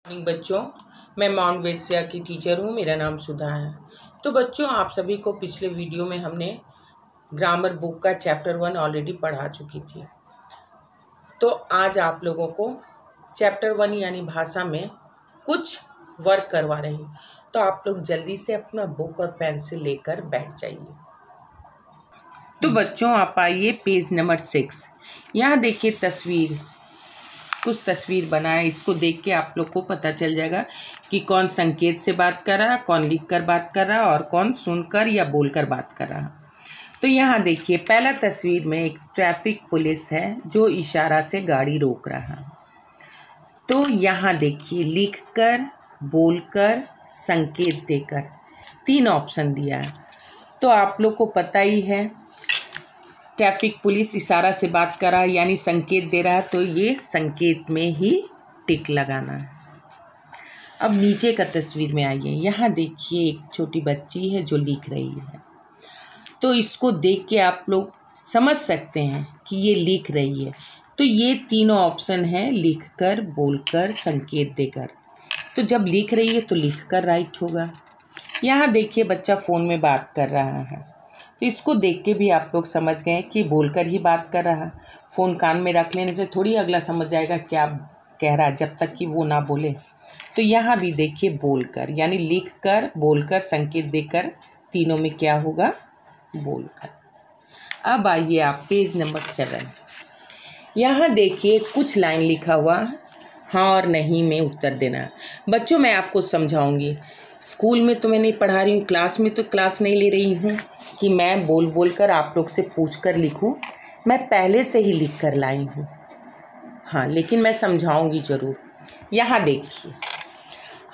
Morning बच्चों, मैं mount बेसिया की टीचर हूँ। मेरा नाम सुधा है। तो बच्चों, आप सभी को पिछले वीडियो में हमने ग्रामर बुक का चैप्टर 1 ऑलरेडी पढ़ा चुकी थी। तो आज आप लोगों को चैप्टर 1 यानी भाषा में कुछ वर्क करवा रही हूँ। तो आप लोग जल्दी से अपना बुक और पेंसिल लेकर बैठ जाइए। तो बच्चों, आप आइए पेज नंबर 6। यहाँ देखिए तस्वीर, कुछ तस्वीर बना है। इसको देख के आप लोग को पता चल जाएगा कि कौन संकेत से बात कर रहा है, कौन लिखकर बात कर रहा है और कौन सुनकर या बोलकर बात कर रहा है। तो यहाँ देखिए, पहला तस्वीर में एक ट्रैफिक पुलिस है जो इशारा से गाड़ी रोक रहा है। तो यहाँ देखिए, लिखकर, बोलकर, संकेत देकर, 3 ऑप्शन दिया है। तो आप लोग को पता ही है, ट्रैफिक पुलिस इशारा से बात कर रहा है यानी संकेत दे रहा है, तो ये संकेत में ही टिक लगाना है। अब नीचे का तस्वीर में आइए। यहाँ देखिए, एक छोटी बच्ची है जो लिख रही है। तो इसको देख के आप लोग समझ सकते हैं कि ये लिख रही है। तो ये तीनों ऑप्शन हैं, लिखकर, बोलकर, संकेत देकर। तो जब लिख रही है तो लिखकर राइट होगा। यहाँ देखिए, बच्चा फ़ोन में बात कर रहा है। तो इसको देख के भी आप लोग समझ गए कि बोलकर ही बात कर रहा है। फ़ोन कान में रख लेने से थोड़ी अगला समझ जाएगा क्या कह रहा है, जब तक कि वो ना बोले। तो यहाँ भी देखिए, बोलकर यानी लिखकर, बोलकर, संकेत देकर, तीनों में क्या होगा, बोलकर। अब आइए आप पेज नंबर 7। यहाँ देखिए, कुछ लाइन लिखा हुआ, हाँ और नहीं में उत्तर देना। बच्चों, मैं आपको समझाऊंगी। स्कूल में तो मैं नहीं पढ़ा रही हूँ, क्लास में तो क्लास नहीं ले रही हूँ कि मैं बोल बोल कर आप लोग से पूछ कर लिखूँ। मैं पहले से ही लिख कर लाई हूँ। हाँ, लेकिन मैं समझाऊंगी ज़रूर। यहाँ देखिए,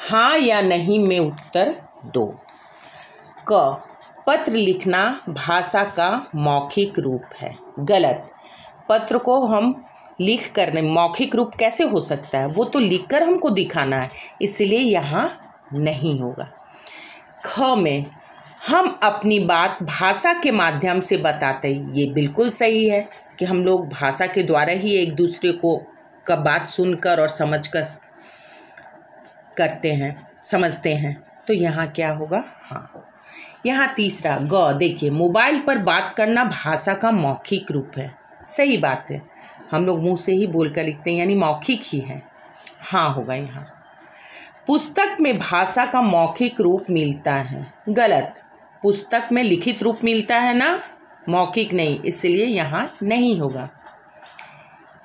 हाँ या नहीं में उत्तर दो। क, पत्र लिखना भाषा का मौखिक रूप है। गलत। पत्र को हम लिख कर, मौखिक रूप कैसे हो सकता है, वो तो लिखकर हमको दिखाना है, इसलिए यहाँ नहीं होगा। ख में, हम अपनी बात भाषा के माध्यम से बताते हैं। ये बिल्कुल सही है कि हम लोग भाषा के द्वारा ही एक दूसरे को का बात सुनकर और समझकर करते हैं, समझते हैं। तो यहाँ क्या होगा, हाँ। यहाँ तीसरा ग, देखिए, मोबाइल पर बात करना भाषा का मौखिक रूप है। सही बात है, हम लोग मुंह से ही बोलकर लिखते हैं यानी मौखिक ही है। हाँ होगा यहाँ। पुस्तक में भाषा का मौखिक रूप मिलता है। गलत। पुस्तक में लिखित रूप मिलता है ना, मौखिक नहीं, इसलिए यहाँ नहीं होगा।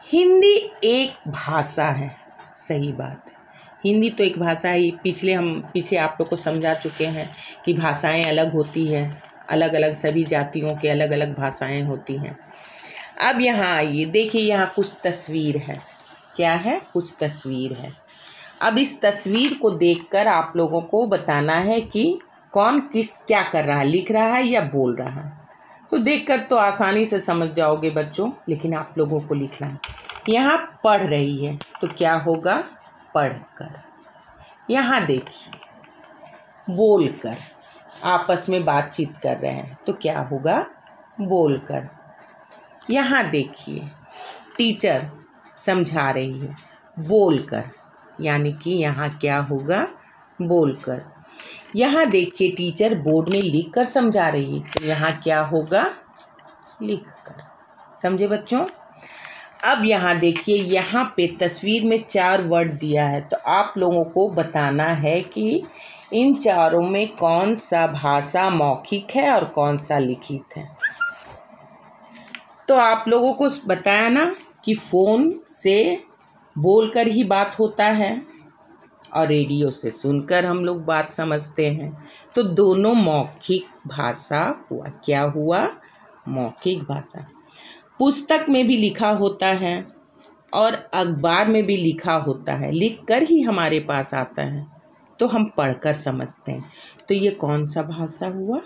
हिंदी एक भाषा है। सही बात है, हिंदी तो एक भाषा है। पीछे आप लोग को समझा चुके हैं कि भाषाएं अलग होती हैं, अलग अलग सभी जातियों के अलग अलग भाषाएं होती हैं। अब यहाँ आइए, देखिए, यहाँ कुछ तस्वीर है। क्या है, कुछ तस्वीर है। अब इस तस्वीर को देखकर आप लोगों को बताना है कि कौन किस क्या कर रहा है, लिख रहा है या बोल रहा है। तो देखकर तो आसानी से समझ जाओगे बच्चों, लेकिन आप लोगों को लिखना है। यहाँ पढ़ रही है तो क्या होगा, पढ़कर। यहाँ देखिए, बोलकर, आपस में बातचीत कर रहे हैं तो क्या होगा, बोलकर। यहाँ देखिए, टीचर समझा रही है, बोलकर, यानी कि यहाँ क्या होगा, बोलकर। यहाँ देखिए, टीचर बोर्ड में लिखकर समझा रही है तो यहाँ क्या होगा, लिखकर। समझे बच्चों। अब यहाँ देखिए, यहाँ पे तस्वीर में 4 वर्ड दिया है। तो आप लोगों को बताना है कि इन चारों में कौन सा भाषा मौखिक है और कौन सा लिखित है। तो आप लोगों को बताया ना कि फ़ोन से बोलकर ही बात होता है और रेडियो से सुनकर हम लोग बात समझते हैं। तो दोनों मौखिक भाषा हुआ। क्या हुआ, मौखिक भाषा। पुस्तक में भी लिखा होता है और अखबार में भी लिखा होता है, लिखकर ही हमारे पास आता है तो हम पढ़कर समझते हैं। तो ये कौन सा भाषा हुआ,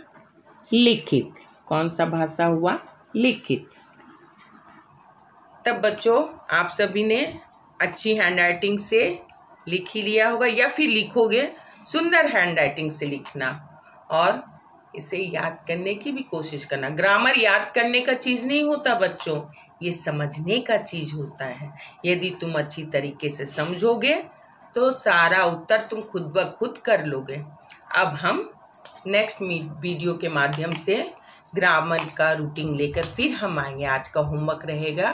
लिखित। कौन सा भाषा हुआ, लिखित। तब बच्चों, आप सभी ने अच्छी हैंडराइटिंग से लिख ही लिया होगा या फिर लिखोगे। सुंदर हैंडराइटिंग से लिखना और इसे याद करने की भी कोशिश करना। ग्रामर याद करने का चीज़ नहीं होता बच्चों, ये समझने का चीज़ होता है। यदि तुम अच्छी तरीके से समझोगे तो सारा उत्तर तुम खुद ब खुद कर लोगे। अब हम नेक्स्ट वीडियो के माध्यम से ग्रामर का रूटीन लेकर फिर हम आएंगे। आज का होमवर्क रहेगा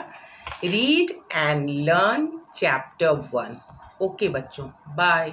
read and learn chapter 1। Okay बच्चों, बाय।